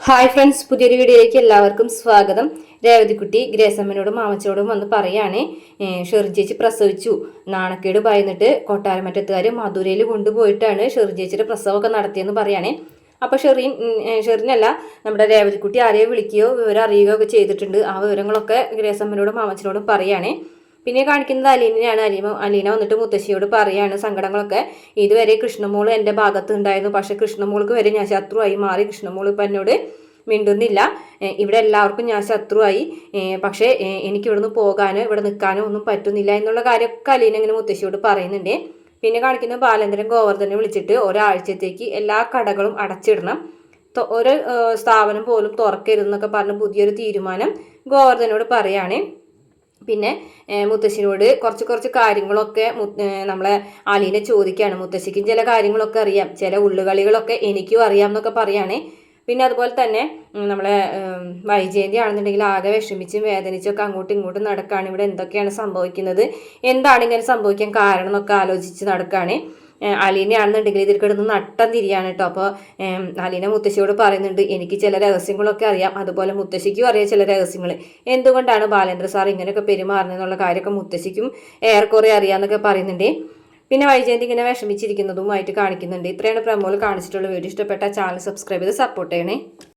Hi friends, പുതിയൊരു വീഡിയോയിലേക്ക് എല്ലാവർക്കും സ്വാഗതം. രേവതിക്കുട്ടി ഗ്രേസമ്മനോടും മാമച്ചോടും വന്ന് പറയുകയാണ്, ഷെറി ചേച്ചി പ്രസവിച്ചു. നാണക്കേട് ഭയന്നിട്ട് കൊട്ടാരമറ്റത്തുകാർ മധുരയിൽ കൊണ്ടുപോയിട്ടാണ് ഷെറി ചേച്ചിയുടെ പ്രസവമൊക്കെ നടത്തിയെന്ന് പറയുകയാണ്. അപ്പോൾ ഷെറിനല്ല, നമ്മുടെ രേവതിക്കുട്ടി ആരെയോ വിളിക്കുകയോ വിവരം അറിയുകയോ ഒക്കെ ചെയ്തിട്ടുണ്ട്. ആ വിവരങ്ങളൊക്കെ ഗ്രേസമ്മനോടും മാമച്ചനോടും പറയുകയാണ്. പിന്നെ കാണിക്കുന്നത് അലീനയാണ്. അലീന വന്നിട്ട് മുത്തശ്ശിയോട് പറയാണ് സങ്കടങ്ങളൊക്കെ. ഇതുവരെ കൃഷ്ണമോള് എൻ്റെ ഭാഗത്ത് ഉണ്ടായിരുന്നു, പക്ഷെ കൃഷ്ണമോൾക്ക് വരെ ഞാൻ ശത്രുവായി മാറി. കൃഷ്ണമോൾ ഇപ്പം എന്നോട് മിണ്ടുന്നില്ല. ഇവിടെ എല്ലാവർക്കും ഞാൻ ശത്രുവായി. പക്ഷേ എനിക്ക് ഇവിടുന്ന് പോകാനോ ഇവിടെ നിൽക്കാനോ ഒന്നും പറ്റുന്നില്ല എന്നുള്ള കാര്യമൊക്കെ അലീന ഇങ്ങനെ മുത്തശ്ശിയോട് പറയുന്നുണ്ട്. പിന്നെ കാണിക്കുന്ന ബാലേന്ദ്രൻ ഗോവർദ്ധനെ വിളിച്ചിട്ട് ഒരാഴ്ചത്തേക്ക് എല്ലാ കടകളും അടച്ചിടണം, ഒരു സ്ഥാപനം പോലും തുറക്കരുതെന്നൊക്കെ പറഞ്ഞ് പുതിയൊരു തീരുമാനം ഗോവർദ്ധനോട് പറയാണ്. പിന്നെ മുത്തശ്ശിനോട് കുറച്ച് കാര്യങ്ങളൊക്കെ നമ്മളെ അലീനെ ചോദിക്കുകയാണ്. മുത്തശ്ശിക്കും ചില കാര്യങ്ങളൊക്കെ അറിയാം, ചില ഉള്ളുകളികളൊക്കെ എനിക്കും അറിയാം എന്നൊക്കെ പറയുകയാണ്. പിന്നെ അതുപോലെ തന്നെ നമ്മളെ വൈജയന്തി ആണെന്നുണ്ടെങ്കിൽ ആകെ വിഷമിച്ചും വേദനിച്ചൊക്കെ അങ്ങോട്ടും ഇങ്ങോട്ടും നടക്കുകയാണ്. ഇവിടെ എന്തൊക്കെയാണ് സംഭവിക്കുന്നത്, എന്താണ് ഇങ്ങനെ സംഭവിക്കാൻ കാരണം എന്നൊക്കെ ആലോചിച്ച് നടക്കുകയാണ്. അലീനയാണെന്നുണ്ടെങ്കിൽ ഇതിൽ കിടന്ന് നട്ടം തിരിയാണ് കേട്ടോ. അപ്പോൾ അലീന മുത്തശ്ശിയോട് പറയുന്നുണ്ട്, എനിക്ക് ചില രഹസ്യങ്ങളൊക്കെ അറിയാം, അതുപോലെ മുത്തശ്ശിക്കും അറിയാം ചില രഹസ്യങ്ങൾ. എന്തുകൊണ്ടാണ് ബാലേന്ദ്ര സാർ ഇങ്ങനെയൊക്കെ പെരുമാറുന്നതെന്നുള്ള കാര്യമൊക്കെ മുത്തശ്ശിക്കും ഏറെക്കുറെ അറിയാമെന്നൊക്കെ പറയുന്നുണ്ട്. പിന്നെ വൈജയന്തി ഇങ്ങനെ വിഷമിച്ചിരിക്കുന്നതുമായിട്ട് കാണിക്കുന്നുണ്ട്. ഇത്രയാണ് പ്രമോൾ കാണിച്ചിട്ടുള്ള വീഡിയോ. ഇഷ്ടപ്പെട്ട ചാനൽ സബ്സ്ക്രൈബ് ചെയ്ത് സപ്പോർട്ട് ചെയ്യണേ.